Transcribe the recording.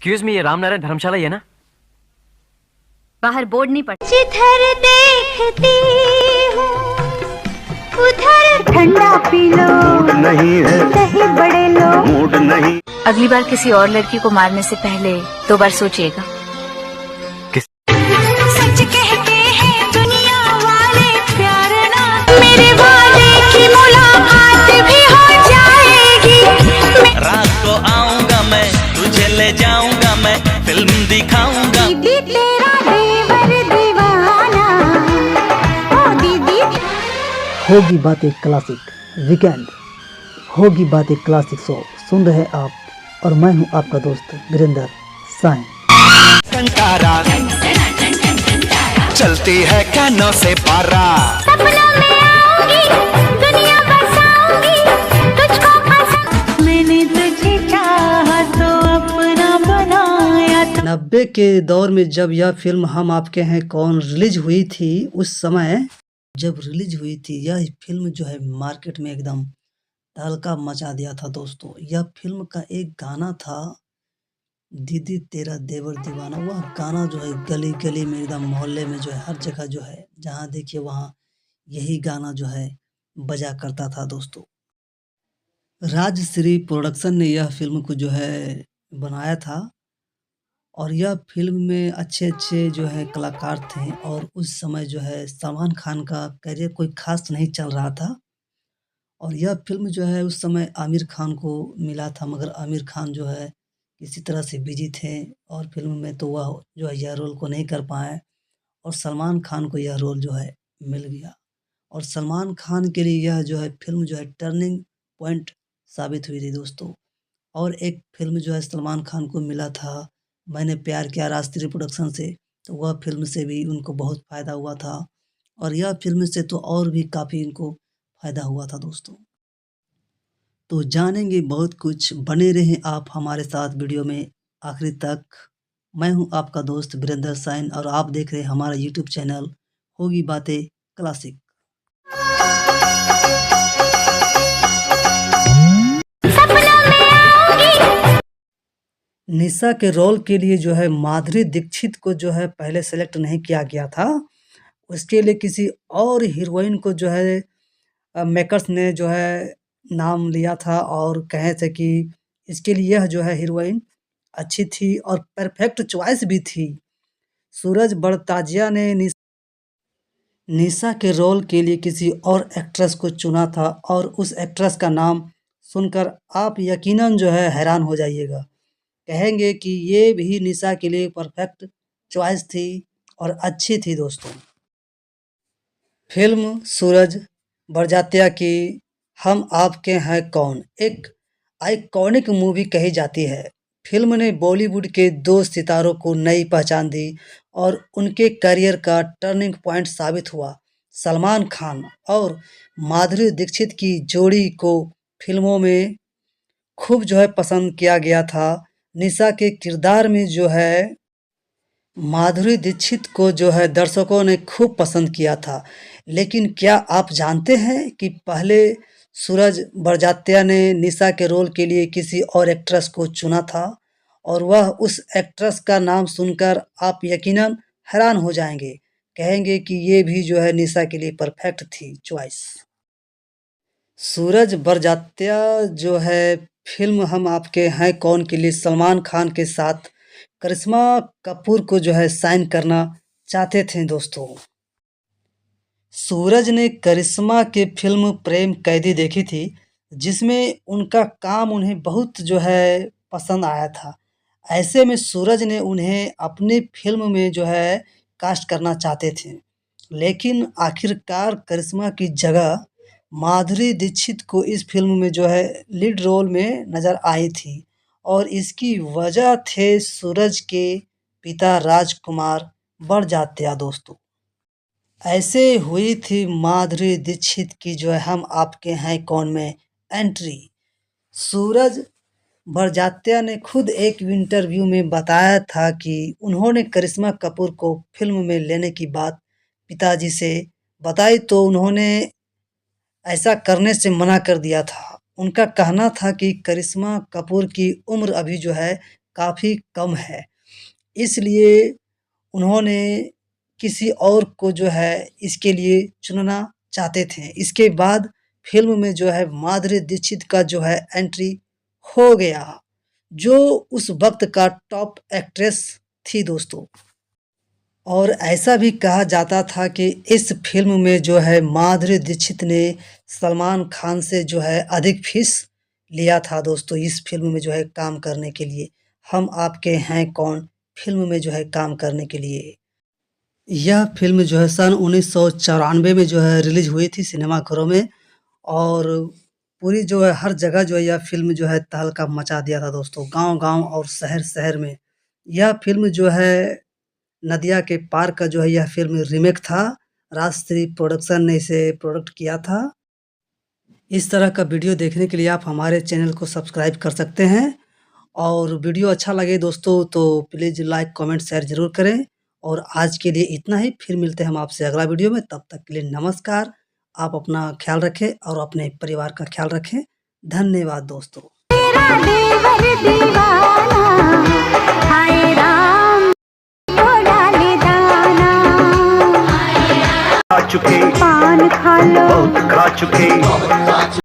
Excuse me, ये रामनारायण धर्मशाला ही है ना? बाहर बोर्ड नहीं पड़ा। जिधर देखती हूँ उधर ठंडा पी लो। मूड नहीं है, दही बड़े लो। मूड नहीं। अगली बार किसी और लड़की को मारने से पहले 2 बार सोचिएगा। सच कहते हैं दुनिया वाले, प्यार ना मेरे वाले की मुलाकात भी हो जाएगी। रात को आऊंगा मैं, तुझे ले जाऊंगा मैं, फिल्म दिखाऊंगा। दीदी तेरा देवर दीवाना, ओ दीदी। होगी बातें क्लासिक वीकेंड, होगी बातें क्लासिक शो सुन रहे आप, और मैं हूं आपका दोस्त वीरेंद्र साइन। संकारा चलती है कैनो से पारा। सपनों में आऊंगी, दुनिया बसाऊंगी, तुझको पसंद। मैंने तुझे चाहा तो अपना बनाया। 90 के दौर में जब यह फिल्म हम आपके हैं कौन रिलीज हुई थी, उस समय जब रिलीज हुई थी यह फिल्म जो है मार्केट में एकदम तहलका मचा दिया था दोस्तों। यह फिल्म का एक गाना था, दीदी तेरा देवर दीवाना। वह गाना जो है गली गली में, एकदम मोहल्ले में जो है, हर जगह जो है जहाँ देखिए वहाँ यही गाना जो है बजा करता था दोस्तों। राजश्री प्रोडक्शन ने यह फिल्म को जो है बनाया था, और यह फिल्म में अच्छे अच्छे जो है कलाकार थे, और उस समय जो है सलमान खान का करियर कोई खास नहीं चल रहा था, और यह फिल्म जो है उस समय आमिर खान को मिला था, मगर आमिर खान जो है किसी तरह से बिजी थे, और फिल्म में तो वह जो है यह रोल को नहीं कर पाए, और सलमान खान को यह रोल जो है मिल गया, और सलमान खान के लिए यह जो है फिल्म जो है टर्निंग पॉइंट साबित हुई थी दोस्तों। और एक फिल्म जो है सलमान खान को मिला था, मैंने प्यार किया, राजश्री प्रोडक्शन से, तो वह फिल्म से भी उनको बहुत फ़ायदा हुआ था, और यह फिल्म से तो और भी काफ़ी इनको फ़ायदा हुआ था दोस्तों। तो जानेंगे बहुत कुछ, बने रहें आप हमारे साथ वीडियो में आखिरी तक। मैं हूं आपका दोस्त वीरेंद्र साइन, और आप देख रहे हैं हमारा यूट्यूब चैनल होगी बातें क्लासिक। सपनों में आऊंगी। निशा के रोल के लिए जो है माधुरी दीक्षित को जो है पहले सेलेक्ट नहीं किया गया था, उसके लिए किसी और हीरोइन को जो है मेकर्स ने जो है नाम लिया था, और कहे थे कि इसके लिए यह जो है हीरोइन अच्छी थी और परफेक्ट चॉइस भी थी। सूरज बड़ताजिया ने निशा के रोल के लिए किसी और एक्ट्रेस को चुना था, और उस एक्ट्रेस का नाम सुनकर आप यकीनन जो है हैरान हो जाइएगा, कहेंगे कि ये भी निशा के लिए परफेक्ट चॉइस थी और अच्छी थी दोस्तों। फिल्म सूरज बड़जात्या की हम आपके हैं कौन एक आइकॉनिक मूवी कही जाती है। फिल्म ने बॉलीवुड के 2 सितारों को नई पहचान दी, और उनके करियर का टर्निंग पॉइंट साबित हुआ। सलमान खान और माधुरी दीक्षित की जोड़ी को फिल्मों में खूब जो है पसंद किया गया था। निशा के किरदार में जो है माधुरी दीक्षित को जो है दर्शकों ने खूब पसंद किया था। लेकिन क्या आप जानते हैं कि पहले सूरज बड़जात्या ने निशा के रोल के लिए किसी और एक्ट्रेस को चुना था, और वह उस एक्ट्रेस का नाम सुनकर आप यकीनन हैरान हो जाएंगे, कहेंगे कि ये भी जो है निशा के लिए परफेक्ट थी चॉइस। सूरज बड़जात्या जो है फिल्म हम आपके हैं कौन के लिए सलमान खान के साथ करिश्मा कपूर को जो है साइन करना चाहते थे दोस्तों। सूरज ने करिश्मा की फिल्म प्रेम कैदी देखी थी, जिसमें उनका काम उन्हें बहुत जो है पसंद आया था। ऐसे में सूरज ने उन्हें अपनी फिल्म में जो है कास्ट करना चाहते थे, लेकिन आखिरकार करिश्मा की जगह माधुरी दीक्षित को इस फिल्म में जो है लीड रोल में नज़र आई थी, और इसकी वजह थे सूरज के पिता राजकुमार बड़जात्या दोस्तों। ऐसे हुई थी माधुरी दीक्षित की जो है हम आपके हैं कौन में एंट्री। सूरज बड़जात्या ने खुद एक इंटरव्यू में बताया था कि उन्होंने करिश्मा कपूर को फिल्म में लेने की बात पिताजी से बताई, तो उन्होंने ऐसा करने से मना कर दिया था। उनका कहना था कि करिश्मा कपूर की उम्र अभी जो है काफ़ी कम है। इसलिए उन्होंने किसी और को जो है इसके लिए चुनना चाहते थे। इसके बाद फ़िल्म में जो है माधुरी दीक्षित का जो है एंट्री हो गया, जो उस वक़्त का टॉप एक्ट्रेस थी दोस्तों। और ऐसा भी कहा जाता था कि इस फ़िल्म में जो है माधुरी दीक्षित ने सलमान खान से जो है अधिक फ़ीस लिया था दोस्तों, इस फ़िल्म में जो है काम करने के लिए। हम आपके हैं कौन फ़िल्म में जो है काम करने के लिए। यह फ़िल्म जो है सन 1994 में जो है रिलीज़ हुई थी सिनेमाघरों में, और पूरी जो है हर जगह जो है यह फ़िल्म जो है तहलका मचा दिया था दोस्तों, गाँव-गाँव और शहर-शहर में। यह फ़िल्म जो है नदिया के पार का जो है यह फ़िल्म रीमेक था। राजश्री प्रोडक्शन ने इसे प्रोडक्ट किया था। इस तरह का वीडियो देखने के लिए आप हमारे चैनल को सब्सक्राइब कर सकते हैं, और वीडियो अच्छा लगे दोस्तों तो प्लीज़ लाइक, कमेंट, शेयर ज़रूर करें। और आज के लिए इतना ही, फिर मिलते हैं हम आपसे अगला वीडियो में। तब तक के लिए नमस्कार। आप अपना ख्याल रखें और अपने परिवार का ख्याल रखें। धन्यवाद दोस्तों। तेरा देवर दीवाना, हाय राम को डाले दाना। खा चुके पान खा लो, बहुत खा चुके